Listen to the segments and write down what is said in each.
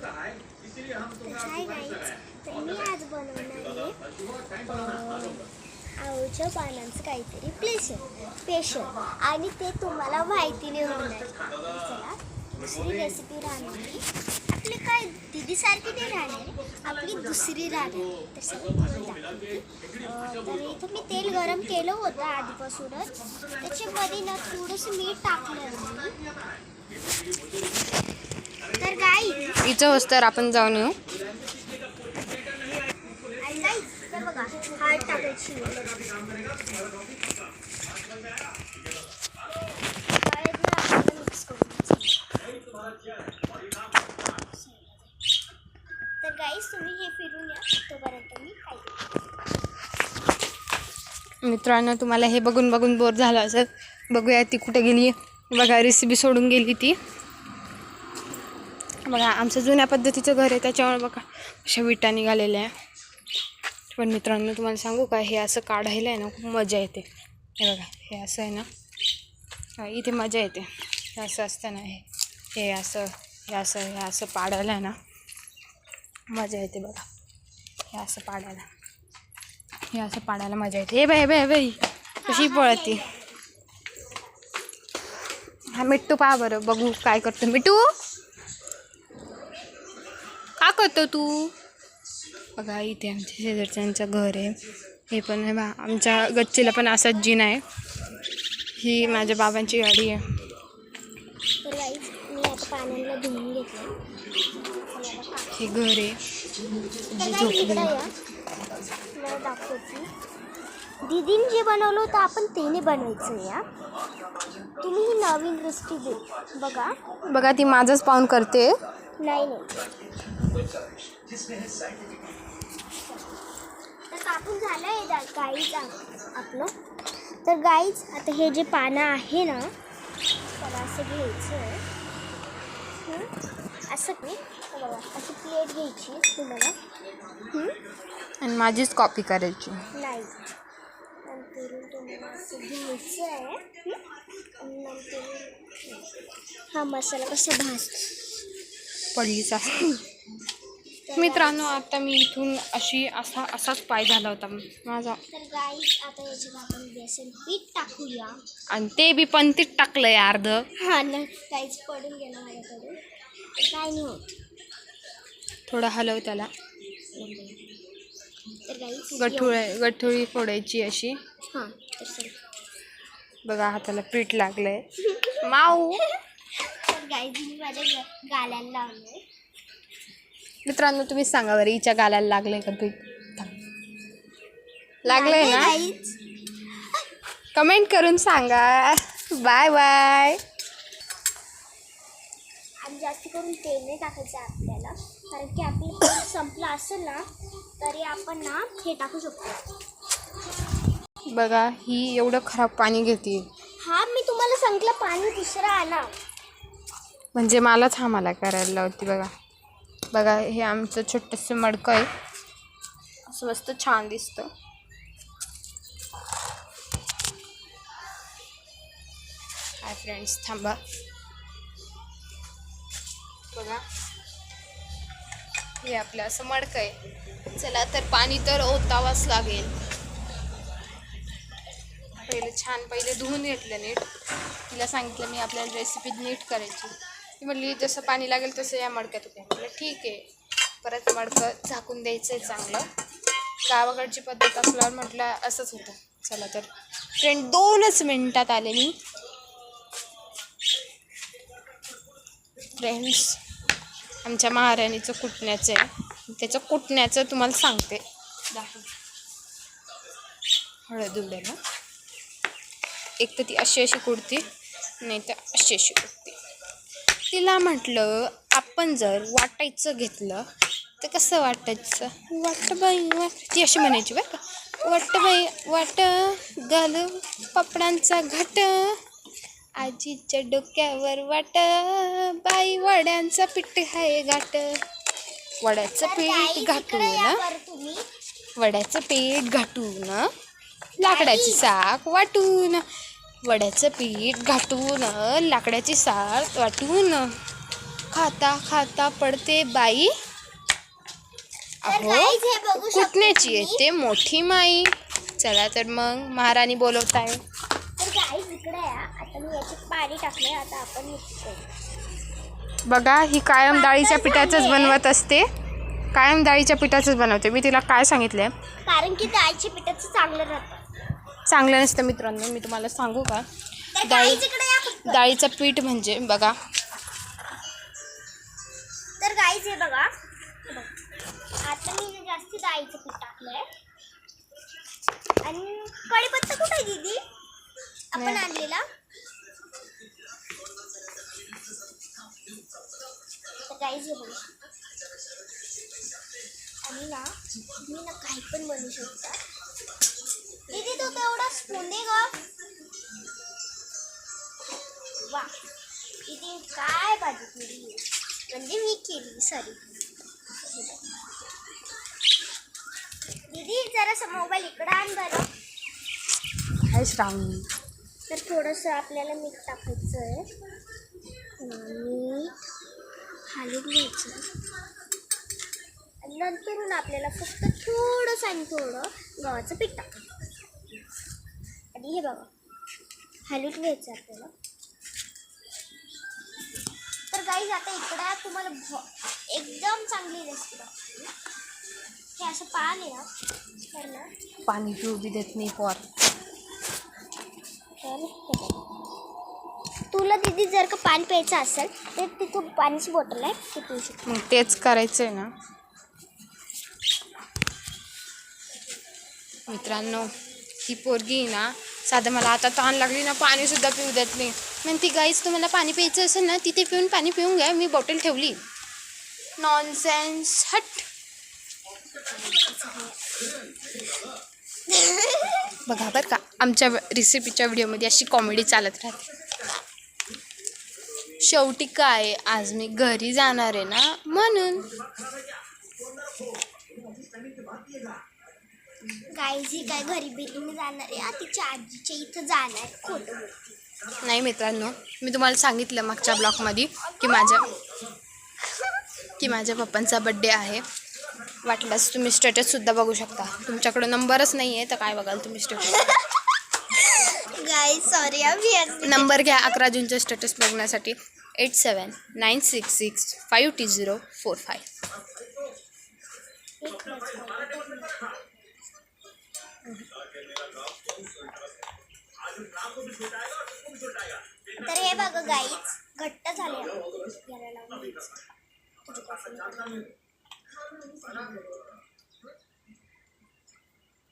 Hi guys, तर मी आज बनवणार आहे आळूच्या पानांचं काहीतरी स्पेशल आणि ते तुम्हाला माहिती नाही होणार. चला, दुसरी रेसिपी राहणार आपली काय दीदीसारखी नाही राहणार, आपली दुसरी राहणार. तर सगळं तर इथं मी तेल गरम केलं होतं आधीपासूनच. त्याच्यामध्ये ना थोडंसं मीठ टाकलं. तर गाईज इथं तर आपण जाऊन येऊ. आणि गाईज तर बघा हळद टाकायची. मिक्स करून. तर गाईज तुम्ही हे फिरून या तोपर्यंत मी काय मित्रांनो, तुम्हाला हे बघून बघून बोर झालं असेल. बघूया ती कुठे गेली. बघा रेसिपी सोडून गेली ती. बघा आमचं जुन्या पद्धतीचं घर आहे, त्याच्यावर बघा अशा विटा निघालेल्या आहे. पण मित्रांनो तुम्हाला सांगू का, हे असं काढायला आहे ना खूप मजा येते. हे बघा हे असं आहे ना, इथे मजा येते. हे असं असतं ना, हे असं पाडायला आहे ना मजा येते. बघा हे असं पाडायला मजा येते. हे बाई कशी पळती. हा मिट्टू पहा बरं, बघू काय करतो. मिट्टू का करतो तू. बघा इथे आमच्या शेजारच्यांचं घर आहे. हे पण आहे बा, आमच्या गच्चीला पण असाच जिना आहे. ही माझ्या बाबांची गाडी आहे. तर गाईज मी आता पाण्याला धुवून घेतलं. हे घर आहे. मला दाखवते दीदीने जे बनवलं होतं आपण तेने बनायचं या. तुम्ही ही नवीन रेसिपी दे बघा. ती माझंच पाहून करते. नाही तर कापून झालं आहे गाईज आपलं. तर गाईज आता हे जे पानं आहे ना, त्याला असं घ्यायचं आहे. असं बघा, अशी प्लेट घ्यायची तुम्हाला. आणि माझीच कॉपी करायची नाही. नंतर तुम्हाला असं घ्यायचं आहे. नंतर हा मसाला कसा पडलीच असते. मित्रांनो आता मी इथून असाच पाय झाला होता माझा. तर गाईज आता याच्यात आपण बेसन पीठ टाकूया. आणि ते बी पंतीत टाकलंय अर्ध. हा ना गाईज, पडून गेलं माझ्याकडून. काय नाही होत. थोडं हलव त्याला. तर गाईज गठुळी फोडायची अशी. हां तर बघा हाताला पीठ लागलंय. माऊ. तर गाईज मी माझ्या गालाला लावलंय. मित्रांनो तुम्ही सांगा बरं, हिच्या गालाला लागलंय का पीठ. लागलंय ना, कमेंट करून सांगा. Bye bye. आणि जास्त करून तेल नाही टाकायचं आपल्याला, कारण की आपलं तेल संपलं असेल ना तरी आपण ना हे टाकू शकतो. बघा ही एवढं खराब पाणी घेते. हा मी तुम्हाला सांगितलं पाणी दुसरं आणा. म्हणजे मलाच मला करायला लावती. बघा हे आमचं छोटंसं मडकं आहे. असं मस्त छान दिसतं. हाय फ्रेंड्स, थांबा. बघा हे आपलं असं मडकं आहे. चला तर पाणी तर ओतावाच लागेल. पहिले धुवून घेतलं नीट. तिला सांगितलं मी आपल्याला रेसिपी नीट करायची. ती म्हटली जसं पाणी लागेल तसं या मडक्यात होते. म्हटलं ठीक आहे. परत मडकं झाकून द्यायचं आहे चांगलं. गावाकडची पद्धत असल्यावर म्हटलं असंच होतं. चला तर फ्रेंड 2च मिनिटात आले मी. फ्रेंड्स आमच्या महाराणीचं कुटण्याचं आहे. त्याचं कुटण्याचं तुम्हाला सांगते. हळद उडेल. एक तर ती अशी कुटती, नाही तर अशी कुटती. तिला म्हटलं आपण जर वाटायचं घेतलं तर कसं वाटायचं. वाट बाई ती अशी म्हणायची बरं का. वाट बाई वाट घाल पापडांचा घाट, आजीच्या डोक्यावर वाट बाई वड्यांचा पीठ आहे गाठ. वड्याचं पीठ घाटून लाकडाची साख वाटून. वड्याचं पीठ घाटून लाकडाची साख वाटून. खाता खाता पडते बाई. तर अहो guys, हे बघू शकता कुठण्याची तुम्ही. येते मोठी माई. चला तर मग महाराणी बोलवत आहे. तर गाईज इकडे या. आता मी याच्यात पाणी टाकले. आता आपण मिक्स करू. बघा ही कायम डाळीच्या पिठाचंच झाले. बनवत असते. कायम डाळीच्या पिठाचंच बनवते. मी तिला काय सांगितलंय, कारण की डाळीच्या पिठाचं चांगलं राहतं. चांगलं नसतं मित्रांनो. मी तुम्हाला सांगू का, तर डाळी guys, इकडे या फक्त. डाळीचं पीठ म्हणजे बघा, तर गाईज हे बघा. हे बघा. आता मी जास्त डाळीचं पीठ टाकलंय. आणि कढीपत्ता कुठे आहे दीदी आपण आणलेला? तर गाईज हे बघा. आणि ना तुम्ही ना काही पण बनवू शकता. दीदी तू तेवढा स्पून दे ग. वा दीदी काय भाजी केली, म्हणजे मी केली, सॉरी. दीदी जरासा मोबाईल इकडं आण बरं. काय श्रावणी. तर थोडंसं आपल्याला मीठ टाकायचं आहे. मीठ हलवून घ्यायचं. आणि नंतरून आपल्याला फक्त थोडंसं आणि थोडं गव्हाचं पीठ टाकायचं. आणि हे बघा हलवून घ्यायचं आपल्याला. तर गाईज आता इकडं तुम्हाला एकदम चांगली रेसिपी दाखवते. हे असं पान आहे ना, तर ना पाणी पिऊ बी देत नाही पोर. तर हे बघ. तुला दीदी जर का पाणी प्यायचं असेल तर तिथं पाण्याची बॉटल आहे, ती पिऊ शकते. मग तेच करायचं आहे ना मित्रांनो. ही पोरगी आहे ना, साधं मला आता तहान लागली ना पाणीसुद्धा पिऊ देत नाही. मग ती गाईच तुम्हाला पाणी प्यायचं असेल ना तिथे पिऊन पाणी पिऊन घ्या, मी बॉटल ठेवली. नॉनसेन्स. हट. बघा बरं का, आमच्या रेसिपीच्या व्हिडिओमध्ये अशी कॉमेडी चालत राहते. शेवटी काय, आज मी घरी जाणार आहे ना म्हणून. गाईज ही काय घरी बिरीने जाणार आहे, तिच्या आजीच्या इथं जाणार आहे. खोटं बोलते. नाही मित्रांनो, मी तुम्हाला सांगितलं मागच्या ब्लॉगमध्ये की माझ्या पप्पांचा बड्डे आहे. वाटल्यास तुम्ही स्टेटससुद्धा बघू शकता. तुमच्याकडं नंबरच नाही आहे तर काय बघाल तुम्ही स्टेटस. गाईज सॉरी आम्ही नंबर घ्या 11 जूनचं स्टेटस बघण्यासाठी. 8796652045. तर हे बघा गाईज घट्ट झाले. याला लावून घ्यायचं. तुझी कॉफी.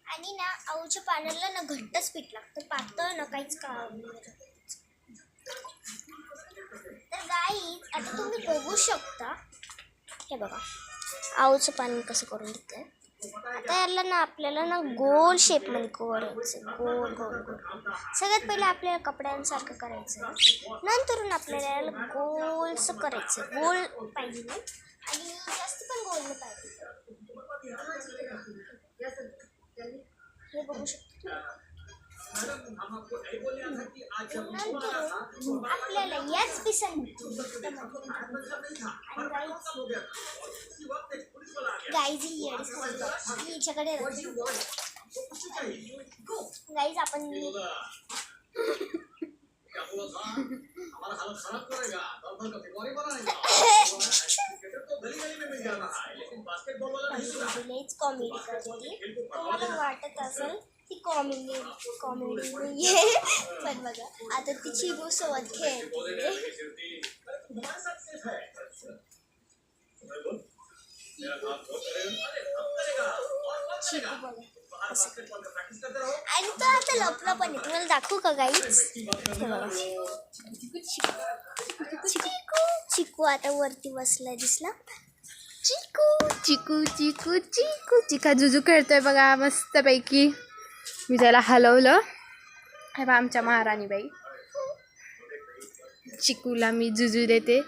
आणि ना आऊच्या पाण्याला ना घट्टच पीठ लागतं, पातळ ना काहीच काम नाही. तर गाईज आता तुम्ही बघू शकता. हे बघा आऊचं पाणी कसं करून घेतलंय. आता याला ना आपल्याला ना गोल शेपमध्ये करायचं. गोल गोल गोल. सगळ्यात पहिले आपल्याला कपड्यांसारखं करायचं. नंतरून आपल्याला याला गोलसं करायचं. गोल पाहिजे ना, आणि जास्त पण गोल नाही पाहिजे. हे बघू शकतो. नंतर आपल्याला याच पिसांनी गाईज हिच्याकडे गाईज आपण कॉमेडी करते. तुम्हाला वाटत असेल ती कॉमेडी नाहीये, पण बघा आता ती चिबू सोबत खेळते. चिकू बघा आणि तो आता लपला पण आहे. तुम्हाला दाखवू का गाईज. चिकू आता वरती बसला दिसला. चिकू चिकू चिकू चिकू चिका जुजू खेळतोय बघा मस्तपैकी. मी त्याला हलवलं. हे बघा आमच्या महाराणी बाई. चिकूला मी जुजू देते.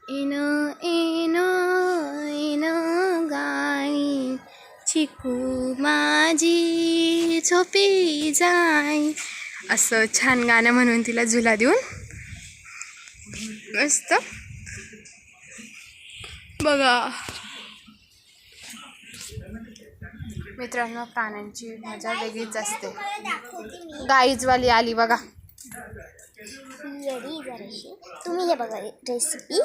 इन इन इन गाई चिकू माझी झोपी जाई, असं छान गाणं म्हणून तिला झुला देऊन मस्त बघा मित्रांनो, प्राण्यांची मजा वेगळीच असते. तुम्हाला दाखवते मी गाईजवाली आली बघा. येडी जराशी. तुम्ही हे बघा रेसिपी.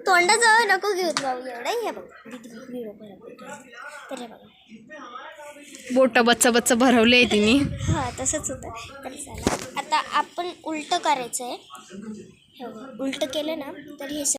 तोंडाजवळ नको घेऊन जाऊ एवढं. हे बघा दीदी व्हिडिओ बनवते. तर हे बघा बोट बच्च भरवले तिने. हां तसंच होतं. तर चला आता आपण उलटं करायचं आहे. हे बघा उलटं केलं ना तर हे